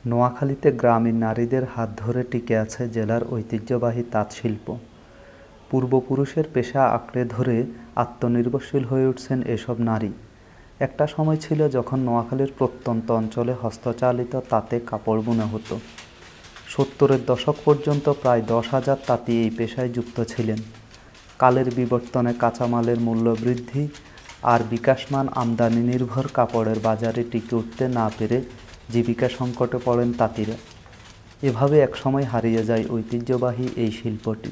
নোয়াখালীতে গ্রামীণ নারীদের হাত ধরে টিকে আছে জেলার ঐতিহ্যবাহী তাঁত শিল্প। পূর্বপুরুষের পেশা আঁকড়ে ধরে আত্মনির্ভরশীল হয়ে উঠছেন এসব নারী। একটা সময় ছিল যখন নোয়াখালীর প্রত্যন্ত অঞ্চলে হস্তচালিত তাঁতে কাপড় বোনা হতো। 70-এর দশক পর্যন্ত প্রায় 10,000 তাঁতি এই পেশায় যুক্ত ছিলেন। কালের বিবর্তনে কাঁচামালের মূল্য বৃদ্ধি আর বিকাশমান আমদানি নির্ভর কাপড়ের বাজারে টিকে উঠতে না পেরে জীবিকা সংকটে পড়েন তাঁতিরা। এভাবে একসময় হারিয়ে যায় ঐতিহ্যবাহী এই শিল্পটি।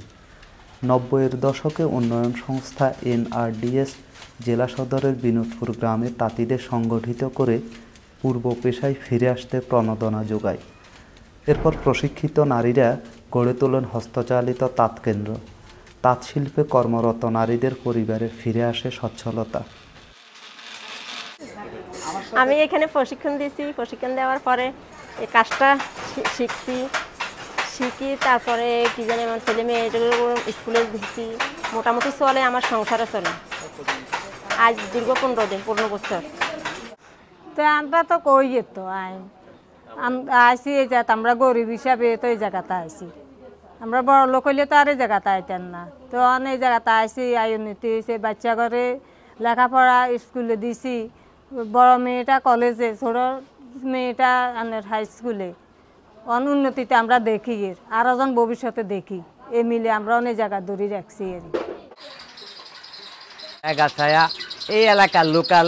90-এর দশকে উন্নয়ন সংস্থা NRDS জেলা সদরের বিনোদপুর গ্রামে তাঁতিদের সংগঠিত করে পূর্ব পেশায় ফিরে আসতে প্রণোদনা যোগায়। এরপর প্রশিক্ষিত নারীরা গড়ে তোলেন হস্তচালিত তাঁত কেন্দ্র। তাঁত শিল্পে কর্মরত নারীদের পরিবারে ফিরে আসে সচ্ছলতা। আমি এখানে প্রশিক্ষণ দিয়েছি। প্রশিক্ষণ দেওয়ার পরে এই কাজটা শিখি তারপরে কি জানি আমার ছেলে মেয়েগুলো স্কুলে দিচ্ছি। মোটামুটি চলে, আমার সংসারে চলে। আজ দীর্ঘ 15 বছর। তো আমরা তো কই যেত আইসি এই জায়গা, আমরা গরিব হিসাবে তো এই জায়গাতে আইসি। আমরা বড় লোক হইলে তো আর এই জায়গাতে আইতেন না। তো এই জায়গাতে আইসি, উন্নতি হয়েছে, বাচ্চা ঘরে লেখাপড়া স্কুলে দিছি। বড় মেয়েটা কলেজে, ছোট মেয়েটা হাই স্কুলে। উন্নতিতে আমরা দেখি, আরো জন ভবিষ্যতে দেখি। এ মিলে আমরা অনেক জায়গা দড়ি রাখছি। এই এলাকার লোকাল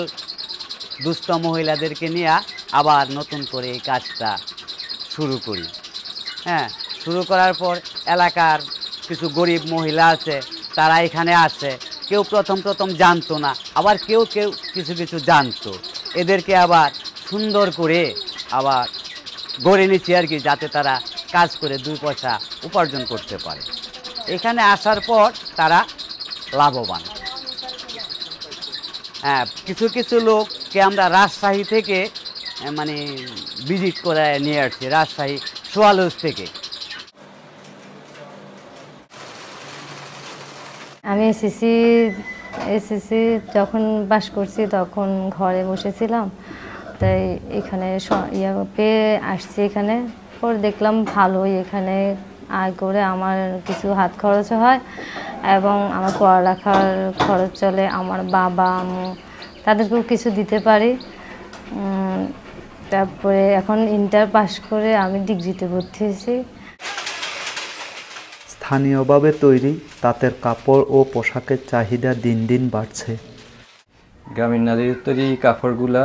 দুস্থ মহিলাদেরকে নিয়ে আবার নতুন করে এই কাজটা শুরু করি। শুরু করার পর এলাকার কিছু গরিব মহিলা আছে, তারা এখানে আসে। কেউ প্রথম জানতো না, আবার কেউ কিছু জানতো। এদেরকে আবার সুন্দর করে আবার গড়ে নিচ্ছি আর কি, যাতে তারা কাজ করে 2 পয়সা উপার্জন করতে পারে। এখানে আসার পর তারা লাভবান। কিছু লোককে আমরা রাজশাহী থেকে মানে ভিজিট করে নিয়ে আসছি, রাজশাহী সোয়ালুজ থেকে। আমি এসএসসি যখন পাস করছি তখন ঘরে বসেছিলাম, তাই এখানে পেয়ে আসছি। এখানে পরে দেখলাম ভালোই, এখানে আয় করে আমার কিছু হাত খরচ হয় এবং আমার পড়ালেখার খরচ চলে। আমার বাবা তাদেরকেও কিছু দিতে পারি। তারপরে এখন ইন্টার পাস করে আমি ডিগ্রিতে ভর্তি হয়েছি। স্থানীয়ভাবে তৈরি তাঁতের কাপড় ও পোশাকের চাহিদা দিন দিন বাড়ছে। গ্রামীণ নারীদের তৈরি কাপড়গুলা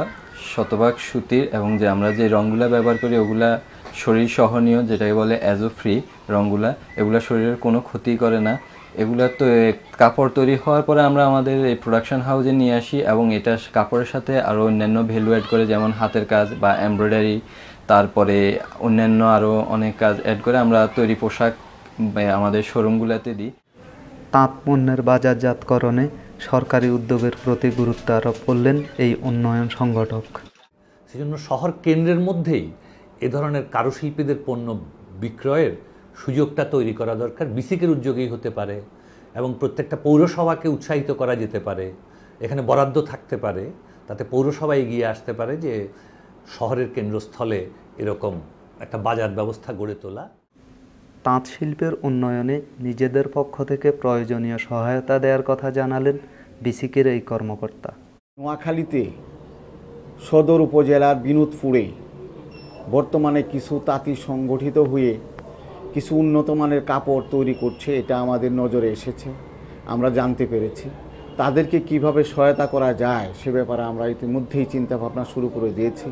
শতভাগ সুতির এবং যে আমরা যে রঙগুলা ব্যবহার করি ওগুলা শরীর সহনীয়, যেটাকে বলে অ্যাজো ফ্রি রঙগুলা। এগুলা শরীরের কোনো ক্ষতি করে না। এগুলা তো কাপড় তৈরি হওয়ার পরে আমরা আমাদের এই প্রোডাকশন হাউসে নিয়ে আসি এবং এটা কাপড়ের সাথে আরও অন্যান্য ভ্যালু অ্যাড করে, যেমন হাতের কাজ বা এমব্রয়ডারি, তারপরে অন্যান্য আরও অনেক কাজ অ্যাড করে আমরা তৈরি পোশাক আমাদের শোরুমগুলোতে দিই। তাঁত পণ্যের বাজারজাতকরণে সরকারি উদ্যোগের প্রতি গুরুত্ব আরোপ করলেন এই উন্নয়ন সংগঠক। সেজন্য শহর কেন্দ্রের মধ্যেই এ ধরনের কারুশিল্পীদের পণ্য বিক্রয়ের সুযোগটা তৈরি করা দরকার। বিসিকের উদ্যোগেই হতে পারে এবং প্রত্যেকটা পৌরসভাকে উৎসাহিত করা যেতে পারে। এখানে বরাদ্দ থাকতে পারে, তাতে পৌরসভা এগিয়ে আসতে পারে যে শহরের কেন্দ্রস্থলে এরকম একটা বাজার ব্যবস্থা গড়ে তোলা। তাঁত শিল্পের উন্নয়নে নিজেদের পক্ষ থেকে প্রয়োজনীয় সহায়তা দেওয়ার কথা জানালেন বিসিকের এই কর্মকর্তা। নোয়াখালীতে সদর উপজেলার বিনোদপুরে বর্তমানে কিছু তাঁতি সংগঠিত হয়ে কিছু উন্নত মানের কাপড় তৈরি করছে, এটা আমাদের নজরে এসেছে, আমরা জানতে পেরেছি। তাদেরকে কিভাবে সহায়তা করা যায় সে ব্যাপারে আমরা ইতিমধ্যেই চিন্তাভাবনা শুরু করে দিয়েছি।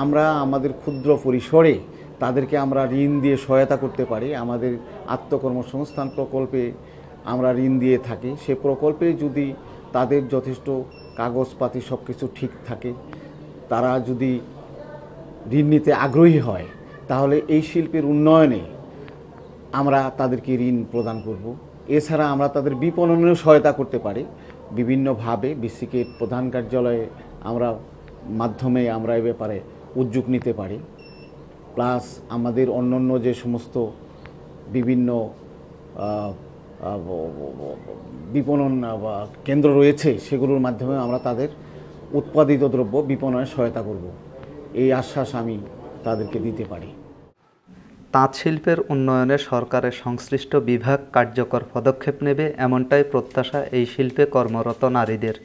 আমরা আমাদের ক্ষুদ্র পরিসরে তাদেরকে আমরা ঋণ দিয়ে সহায়তা করতে পারি। আমাদের আত্মকর্মসংস্থান প্রকল্পে আমরা ঋণ দিয়ে থাকি। সে প্রকল্পে যদি তাদের যথেষ্ট কাগজপাতি সব কিছু ঠিক থাকে, তারা যদি ঋণ নিতে আগ্রহী হয়, তাহলে এই শিল্পের উন্নয়নে আমরা তাদেরকে ঋণ প্রদান করব। এছাড়া আমরা তাদের বিপণনেও সহায়তা করতে পারি বিভিন্নভাবে। বিসিকের প্রধান কার্যালয়ে মাধ্যমে আমরা এ ব্যাপারে উদ্যোগ নিতে পারি। প্লাস আমাদের অন্যান্য যে সমস্ত বিভিন্ন বিপণন কেন্দ্র রয়েছে সেগুলোর মাধ্যমে আমরা তাদের উৎপাদিত দ্রব্য বিপণনে সহায়তা করব। এই আশ্বাস আমি তাদেরকে দিতে পারি। তাঁত শিল্পের উন্নয়নে সরকারের সংশ্লিষ্ট বিভাগ কার্যকর পদক্ষেপ নেবে এমনটাই প্রত্যাশা এই শিল্পে কর্মরত নারীদের।